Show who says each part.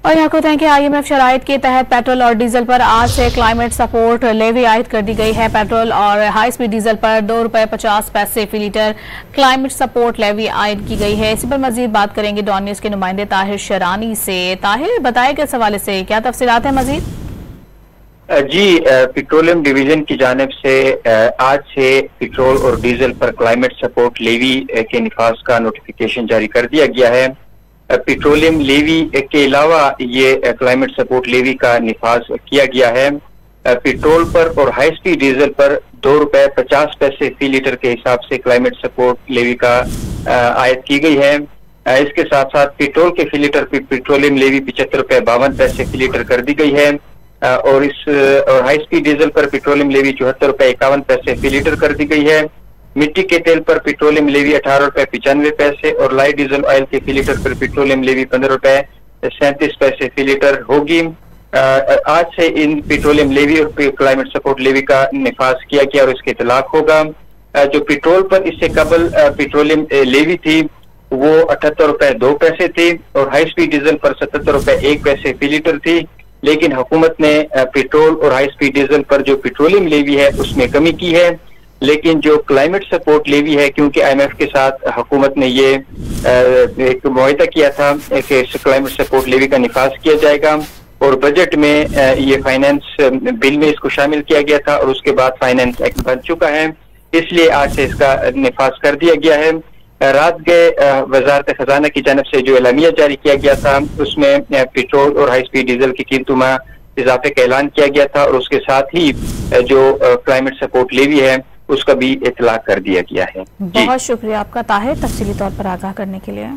Speaker 1: और यहाँ को बताएं कि IMF शराइत के तहत पेट्रोल और डीजल पर आज से क्लाइमेट सपोर्ट लेवी आयद कर दी गई है। पेट्रोल और हाई स्पीड डीजल पर ₹2.50 फी लीटर क्लाइमेट सपोर्ट लेवी आयद की गई है। इसी पर मजीद बात करेंगे डॉन न्यूज के नुमाइंदे ताहिर शरानी से। ताहिर, बताए किस हवाले से क्या तफसीलात है मजीद?
Speaker 2: जी, पेट्रोलियम डिवीजन की जानिब से आज से पेट्रोल और डीजल पर क्लाइमेट सपोर्ट लेवी के निफाज का नोटिफिकेशन जारी कर दिया गया है। पेट्रोलियम लेवी के अलावा ये क्लाइमेट सपोर्ट लेवी का निफाज किया गया है। पेट्रोल पर और हाई स्पीड डीजल पर ₹2.50 फी लीटर के हिसाब से क्लाइमेट सपोर्ट लेवी का आयद की गई है। इसके साथ साथ पेट्रोल के फी लीटर पर पेट्रोलियम लेवी ₹75.52 फी लीटर कर दी गई है और हाई स्पीड डीजल पर पेट्रोलियम लेवी ₹74.51 फी लीटर कर दी गई है। मिट्टी के तेल पर पेट्रोलियम लेवी ₹18.95 और लाइट डीजल ऑयल के फी लीटर पर पेट्रोलियम लेवी ₹15.37 फी लीटर होगी। आज से इन पेट्रोलियम लेवी और क्लाइमेट सपोर्ट लेवी का निफाज किया गया और इसके इतलाक होगा। जो पेट्रोल पर इससे कबल पेट्रोलियम लेवी थी वो ₹78.02 थी और हाई स्पीड डीजल पर ₹77.01 फी लीटर थी, लेकिन हुकूमत ने पेट्रोल और हाई स्पीड डीजल पर जो पेट्रोलियम लेवी है उसमें कमी की है। लेकिन जो क्लाइमेट सपोर्ट लेवी है, क्योंकि IMF के साथ हुकूमत ने ये एक मुआहदा किया था कि क्लाइमेट सपोर्ट लेवी का निफाज किया जाएगा और बजट में ये फाइनेंस बिल में इसको शामिल किया गया था और उसके बाद फाइनेंस एक्ट बन चुका है, इसलिए आज से इसका निफाज कर दिया गया है। रात गए वजारत खजाना की जानब से जो एलामिया जारी किया गया था उसमें पेट्रोल और हाई स्पीड डीजल की कीमतों में इजाफे का ऐलान किया गया था और उसके साथ ही जो क्लाइमेट सपोर्ट लेवी है उसका भी इतलाक कर दिया गया है।
Speaker 1: बहुत शुक्रिया आपका ताहिर, तफसीली तौर पर आगाह करने के लिए।